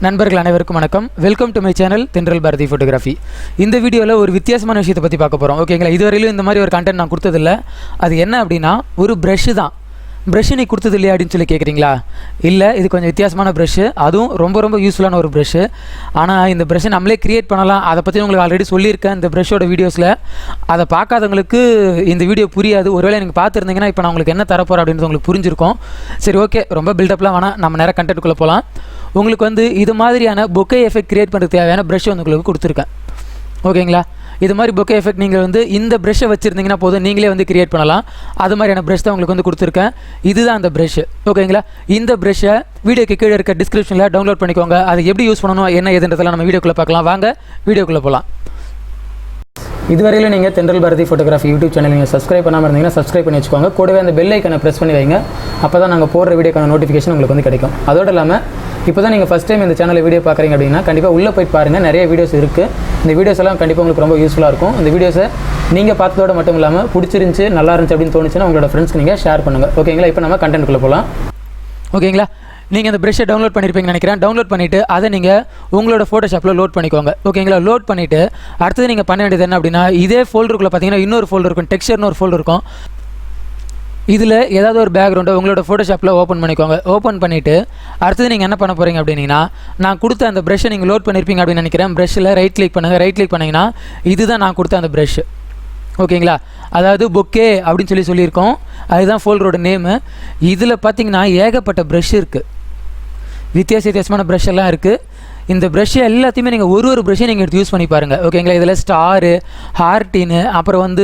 நண்பர்கள் அனைவருக்கும் வணக்கம். வெல்கம் டு மை சேனல் தென்றல் பாரதி ஃபோட்டோகிராஃபி. இந்த வீடியோவில் ஒரு வித்தியாசமான விஷயத்தை பற்றி பார்க்க போகிறோம். ஓகேங்களா, இதுவரையிலும் இந்த மாதிரி ஒரு கண்டென்ட் நான் கொடுத்ததில்ல. அது என்ன அப்படின்னா, ஒரு ப்ரஷ்ஷு தான். ப்ரஷ்ஷு நீ கொடுத்தது இல்லையா அப்படின்னு சொல்லி கேட்குறீங்களா? இல்லை, இது கொஞ்சம் வித்தியாசமான ப்ரஷ்ஷு, அதுவும் ரொம்ப யூஸ்ஃபுல்லான ஒரு ப்ரஷ்ஷு. ஆனால் இந்த ப்ரஷ்ஷை நம்மளே க்ரியேட் பண்ணலாம். அதை பற்றி உங்களுக்கு ஆல்ரெடி சொல்லியிருக்கேன் இந்த ப்ரஷ்ஷோட வீடியோஸில். அதை பார்க்காதவங்களுக்கு இந்த வீடியோ புரியாது. ஒருவேளை நீங்கள் பார்த்துருந்தீங்கன்னா இப்போ நான் உங்களுக்கு என்ன தரப்போகிறேன் அப்படின்றது உங்களுக்கு புரிஞ்சிருக்கும். சரி, ஓகே, ரொம்ப பில்டப்லாம் வேணாம், நம்ம நேராக கண்டென்ட்டுக்குள்ளே போகலாம். உங்களுக்கு இது மாதிரியான பொக்கே எஃபெக்ட் க்ரியேட் பண்ணுறதுக்கு தேவையான ப்ரஷ் உங்களுக்கு கொடுத்துருக்கேன். ஓகேங்களா, இது மாதிரி பொக்கே எஃபெக்ட் நீங்கள் இந்த ப்ரஷ்ஷை வச்சுருந்தீங்கன்னா போதும், நீங்களே க்ரியேட் பண்ணலாம். அது மாதிரியான ப்ரஷ் தான் உங்களுக்கு கொடுத்துருக்கேன். இதுதான் அந்த ப்ரஷ்ஷு. ஓகேங்களா, இந்த ப்ரஷ்ஷை வீடியோக்கு கீழே இருக்க டிஸ்கிரிப்ஷனில் டவுன்லோட் பண்ணிக்கோங்க. அதை எப்படி யூஸ் பண்ணணும் என்ன எதுன்றதெல்லாம் நம்ம வீடியோக்குள்ளே பார்க்கலாம். வாங்க வீடியோக்குள்ளே போகலாம். இதுவரையிலும் நீங்கள் தென்றல் பாரதி ஃபோட்டோகிராஃபி யூடியூப் சேனல் நீங்கள் சப்ஸ்கிரைப் பண்ணாமல் இருந்தீங்கன்னா சப்ஸ்கிரைப் பண்ணி வச்சுக்கோங்க. கூடவே அந்த பெல் ஐக்கனை ப்ரெஸ் பண்ணி வைங்க. அப்போ தான் நாங்கள் போடுற வீடியோக்கான நோட்டிஃபிகேஷன் உங்களுக்கு கிடைக்கும். அதோடு இல்லாமல் இப்போ தான் நீங்கள் ஃபஸ்ட் டைம் இந்த சேனலில் வீடியோ பார்க்குறீங்க அப்படின்னா கண்டிப்பாக உள்ளே போய் பாருங்கள். நிறைய வீடியோஸ் இருக்குது. இந்த வீடியோஸ் எல்லாம் கண்டிப்பாக உங்களுக்கு ரொம்ப யூஸ்ஃபுல்லாக இருக்கும். இந்த வீடியோஸை நீங்கள் பார்த்ததோடு மட்டும் இல்லாமல் பிடிச்சிருந்துச்சி, நல்லா இருந்துச்சு அப்படின்னு தோணுச்சுன்னா உங்களோட ஃப்ரெண்ட்ஸ்க்கு நீங்கள் ஷேர் பண்ணுங்கள். ஓகேங்களா, இப்போ நம்ம கண்டென்ட்குள்ளே போகலாம். ஓகேங்களா, நீங்கள் அந்த ப்ரஷ்ஷை டவுன்லோட் பண்ணியிருப்பீங்கன்னு நினைக்கிறேன். டவுன்லோட் பண்ணிவிட்டு அதை நீங்கள் உங்களோட ஃபோட்டோஷாப்பில் லோட் பண்ணிக்கோங்க. ஓகேங்களா, லோட் பண்ணிவிட்டு அடுத்தது நீங்கள் பண்ண வேண்டியது என்ன அப்படின்னா, இதே ஃபோல்டருக்குள்ளே பார்த்தீங்கன்னா இன்னொரு ஃபோல்டர் இருக்கும், டெக்ஸ்சர்னு ஒரு ஃபோல்டர் இருக்கும். இதில் ஏதாவது ஒரு பேக்ரவுண்டை உங்களோட ஃபோட்டோஷாப்பில் ஓப்பன் பண்ணிக்கோங்க. ஓப்பன் பண்ணிவிட்டு அடுத்தது நீங்கள் என்ன பண்ண போகிறீங்க அப்படின்னா, நான் கொடுத்த அந்த ப்ரஷ்ஷை நீங்கள் லோட் பண்ணியிருப்பீங்க அப்படின்னு நினைக்கிறேன். ப்ரஷ்ஷில் ரைட் கிளிக் பண்ணுங்கள். ரைட் கிளிக் பண்ணிங்கன்னா இதுதான் நான் கொடுத்த அந்த ப்ரஷ்ஷு. ஓகேங்களா, அதாவது பொக்கே அப்படின்னு சொல்லியிருக்கோம். அதுதான் ஃபோல்டரோட நேமு. இதில் பார்த்தீங்கன்னா ஏகப்பட்ட ப்ரஷ் இருக்குது, வித்தியாசமான ப்ரஷ் எல்லாம் இருக்குது. இந்த ப்ரஷ் எல்லாத்தையுமே நீங்கள் ஒரு ப்ரஷ்ஷையும் நீங்கள் எடுத்து யூஸ் பண்ணி பாருங்கள். ஓகேங்களா, இதில் ஸ்டாரு, ஹார்டின்னு, அப்புறம்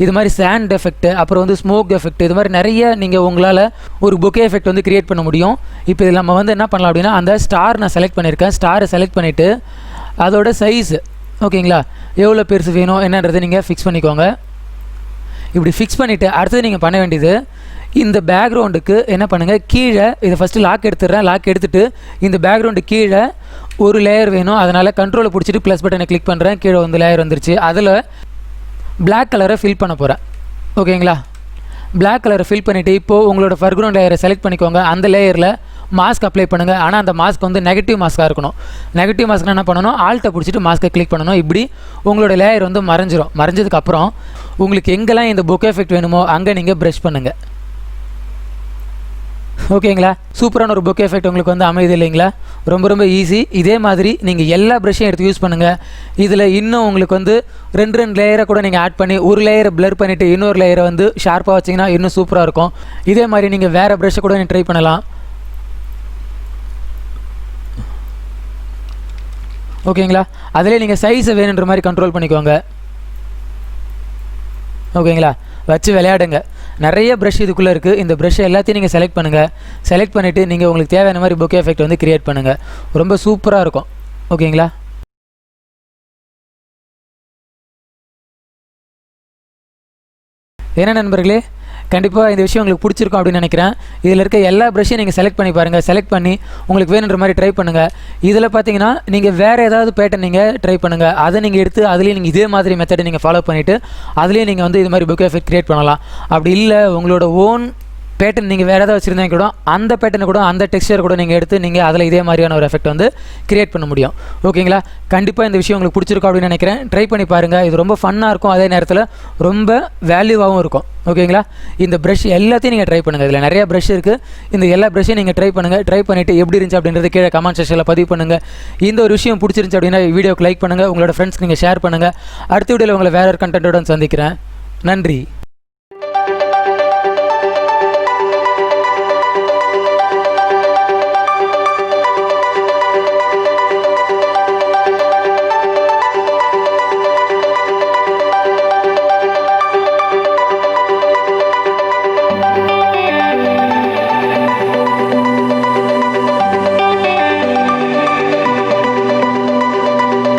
இது மாதிரி சாண்ட் எஃபெக்ட், அப்புறம் ஸ்மோக் எஃபெக்ட், இது மாதிரி நிறைய நீங்கள் உங்களால் ஒரு பொக்கே எஃபெக்ட் க்ரியேட் பண்ண முடியும். இப்போ இதில் நம்ம என்ன பண்ணலாம் அப்படின்னா, அந்த ஸ்டார் நான் செலக்ட் பண்ணியிருக்கேன். ஸ்டாரை செலக்ட் பண்ணிவிட்டு அதோட சைஸு, ஓகேங்களா, எவ்வளோ பெருசு வேணும் என்னன்றதை நீங்கள் ஃபிக்ஸ் பண்ணிக்கோங்க. இப்படி ஃபிக்ஸ் பண்ணிவிட்டு அடுத்தது நீங்கள் பண்ண வேண்டியது, இந்த பேக்ரவுண்டுக்கு என்ன பண்ணுங்கள், கீழே இதை ஃபஸ்ட்டு லாக் எடுத்துடுறேன். லாக் எடுத்துகிட்டு இந்த பேக்ரவுண்டு கீழே ஒரு லேயர் வேணும். அதனால் கண்ட்ரோலை பிடிச்சிட்டு ப்ளஸ் பட்டனை கிளிக் பண்ணுறேன். கீழே லேயர் வந்துருச்சு. அதில் பிளாக் கலரை ஃபில் பண்ண போகிறேன். ஓகேங்களா, பிளாக் கலரை ஃபில் பண்ணிவிட்டு இப்போது உங்களோட ஃபர்க்ரவுண்ட் லேயரை செலக்ட் பண்ணிக்கோங்க. அந்த லேயரில் மாஸ்க் அப்ளை பண்ணுங்கள். ஆனால் அந்த மாஸ்க் நெகட்டிவ் மாஸ்க்காக இருக்கணும். நெகட்டிவ் மாஸ்க்னா என்ன பண்ணணும், ஆல்ட்டை பிடிச்சிட்டு மாஸ்க்கை கிளிக் பண்ணணும். இப்படி உங்களோட லேயர் மறைஞ்சிரும். மறைஞ்சதுக்கப்புறம் உங்களுக்கு எங்கெல்லாம் இந்த பொக்கே எஃபெக்ட் வேணுமோ அங்கே நீங்கள் ப்ரஷ் பண்ணுங்கள். ஓகேங்களா, சூப்பரான ஒரு பொக்கே எஃபெக்ட் உங்களுக்கு அமையுது இல்லைங்களா? ரொம்ப ஈஸி. இதே மாதிரி நீங்கள் எல்லா ப்ரஷ்ஷையும் எடுத்து யூஸ் பண்ணுங்கள். இதில் இன்னும் உங்களுக்கு ரெண்டு லேயரை கூட நீங்கள் ஆட் பண்ணி ஒரு லேயரை பிளர் பண்ணிவிட்டு இன்னொரு லேயரை ஷார்ப்பாக வச்சிங்கன்னா இன்னும் சூப்பராக இருக்கும். இதே மாதிரி நீங்கள் வேறு ப்ரஷ்ஷை கூட ட்ரை பண்ணலாம். ஓகேங்களா, அதிலே நீங்கள் சைஸை வேணுன்ற மாதிரி கண்ட்ரோல் பண்ணிக்கோங்க. ஓகேங்களா, வச்சு விளையாடுங்க. நிறைய ப்ரஷ் இதுக்குள்ளே இருக்குது. இந்த ப்ரஷ்ஷை எல்லாத்தையும் நீங்கள் செலக்ட் பண்ணுங்கள். செலக்ட் பண்ணிவிட்டு நீங்கள் உங்களுக்கு தேவையான மாதிரி பொக்கே எஃபெக்ட் க்ரியேட் பண்ணுங்கள். ரொம்ப சூப்பராக இருக்கும். ஓகேங்களா, என்ன நண்பர்களே, கண்டிப்பாக இந்த விஷயம் உங்களுக்கு பிடிச்சிருக்கும் அப்படின்னு நினைக்கிறேன். இதில் இருக்க எல்லா ப்ரஷ்ஷையும் நீங்கள் செலக்ட் பண்ணி பாருங்கள். செலக்ட் பண்ணி உங்களுக்கு வேணுன்ற மாதிரி ட்ரை பண்ணுங்கள். இதில் பார்த்தீங்கன்னா நீங்கள் வேறு ஏதாவது பேட்டர்ன் நீங்கள் ட்ரை பண்ணுங்கள். அதை நீங்கள் எடுத்து அதுலேயும் நீங்கள் இதே மாதிரி மெத்தடை நீங்கள் ஃபாலோ பண்ணிவிட்டு அதுலேயும் நீங்கள் இது மாதிரி பொக்கே எஃபெக்ட் க்ரியேட் பண்ணலாம். அப்படி இல்லை உங்களோட ஓன் பேட்டர்ன் நீங்கள் வேறு ஏதாவது வச்சுருந்தீங்க கூட அந்த பேட்டர்னை கூட அந்த டெக்ஸ்சர் கூட நீங்கள் எடுத்து நீங்கள் அதில் இதே மாதிரியான ஒரு எஃபெக்ட் க்ரியேட் பண்ண முடியும். ஓகேங்களா, கண்டிப்பாக இந்த விஷயம் உங்களுக்கு பிடிச்சிருக்கும் அப்படின்னு நினைக்கிறேன். ட்ரை பண்ணி பாருங்கள். இது ரொம்ப ஃபன்னாக இருக்கும், அதே நேரத்தில் ரொம்ப வேல்யூவாகவும் இருக்கும். ஓகேங்களா, இந்த ப்ரஷ் எல்லாத்தையும் நீங்கள் ட்ரை பண்ணுங்கள். இதில் நிறைய ப்ரஷ் இருக்குது. இந்த எல்லா ப்ரஷ்ஷையும் நீங்கள் ட்ரை பண்ணுங்கள். ட்ரை பண்ணிவிட்டு எப்படி இருந்துச்சு அப்படின்றது கீழே கமெண்ட் செக்ஷனில் பதிவு பண்ணுங்கள். இந்த ஒரு விஷயம் பிடிச்சிருந்துச்சு அப்படின்னா வீடியோக்கு லைக் பண்ணுங்கள். உங்களோட ஃப்ரெண்ட்ஸ்க்கு நீங்கள் ஷேர் பண்ணுங்கள். அடுத்த வீடியோவில் உங்களை வேறு ஒரு கண்டென்ட்டோட சந்திக்கிறேன். நன்றி.